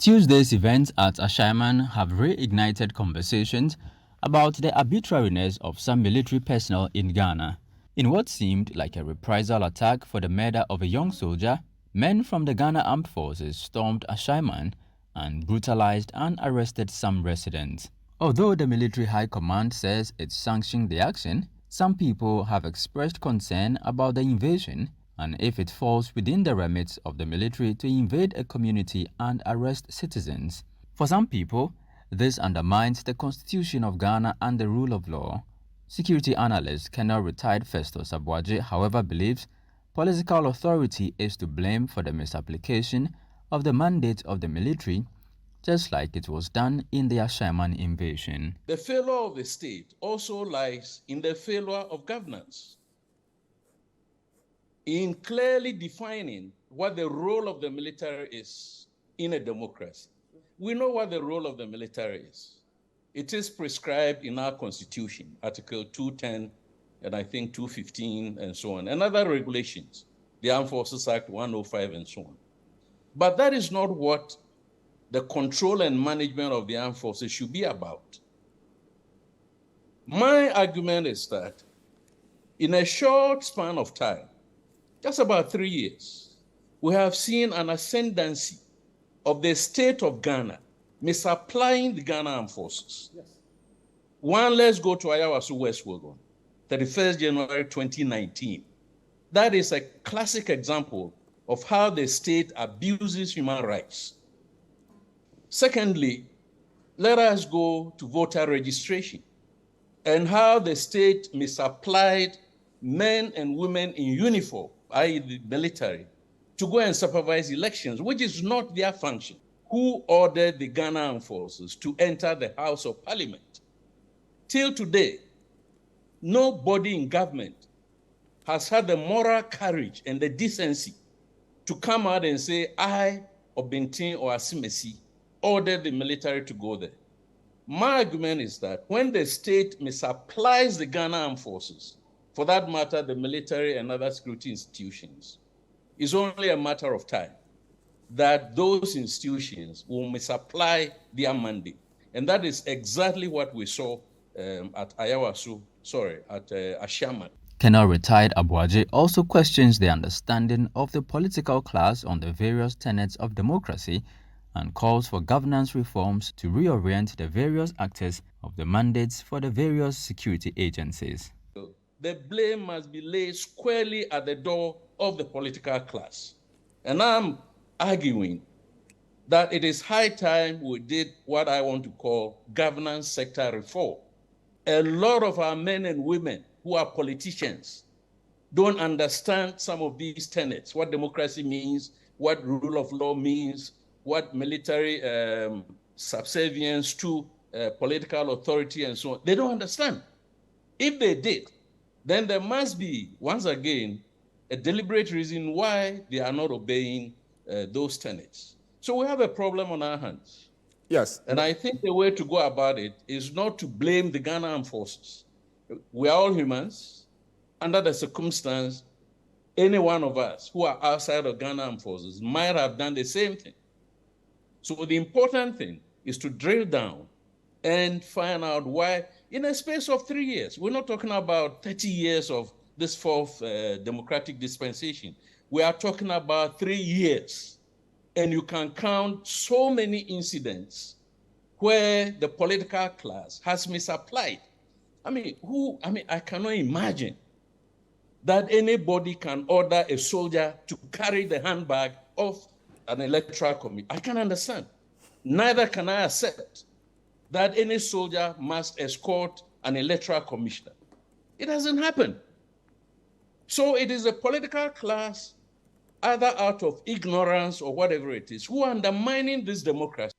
Tuesday's events at Ashaiman have reignited conversations about the arbitrariness of some military personnel in Ghana. In what seemed like a reprisal attack for the murder of a young soldier, men from the Ghana Armed Forces stormed Ashaiman and brutalized and arrested some residents. Although the military high command says it sanctioned the action, some people have expressed concern about the invasion and if it falls within the remit of the military to invade a community and arrest citizens. For some people, this undermines the Constitution of Ghana and the rule of law. Security analyst Colonel-retired Festus Aboagye, however, believes political authority is to blame for the misapplication of the mandate of the military, just like it was done in the Ashaiman invasion. The failure of the state also lies in the failure of governance, in clearly defining what the role of the military is in a democracy. We know what the role of the military is. It is prescribed in our Constitution, Article 210, and I think 215, and so on, and other regulations, the Armed Forces Act 105, and so on. But that is not what the control and management of the armed forces should be about. My argument is that in a short span of time, just about 3 years, we have seen an ascendancy of the state of Ghana misapplying the Ghana Armed Forces. Yes. One, let's go to Ayawaso West Wuogon, 31st January 2019. That is a classic example of how the state abuses human rights. Secondly, let us go to voter registration and how the state misapplied men and women in uniform, i.e. the military, to go and supervise elections, which is not their function. Who ordered the Ghana Armed Forces to enter the House of Parliament? Till today, nobody in government has had the moral courage and the decency to come out and say, I, Obintin or Asimesi, ordered the military to go there. My argument is that when the state misapplies the Ghana Armed Forces, for that matter, the military and other security institutions, it's only a matter of time that those institutions will misapply their mandate. And that is exactly what we saw at Ashaiman. Colonel-retired Aboagye also questions the understanding of the political class on the various tenets of democracy and calls for governance reforms to reorient the various actors of the mandates for the various security agencies. The blame must be laid squarely at the door of the political class. And I'm arguing that it is high time we did what I want to call governance sector reform. A lot of our men and women who are politicians don't understand some of these tenets, what democracy means, what rule of law means, what military subservience to political authority and so on. They don't understand. If they did, then there must be, once again, a deliberate reason why they are not obeying those tenets. So we have a problem on our hands. Yes. And I think the way to go about it is not to blame the Ghana Armed Forces. We are all humans. Under the circumstance, any one of us who are outside of Ghana Armed Forces might have done the same thing. So the important thing is to drill down and find out why, in a space of 3 years, we're not talking about 30 years of this fourth democratic dispensation. We are talking about 3 years. And you can count so many incidents where the political class has misapplied. I cannot imagine that anybody can order a soldier to carry the handbag of an electoral committee. I can understand. Neither can I accept that any soldier must escort an electoral commissioner. It doesn't happen. So it is a political class, either out of ignorance or whatever it is, who are undermining this democracy.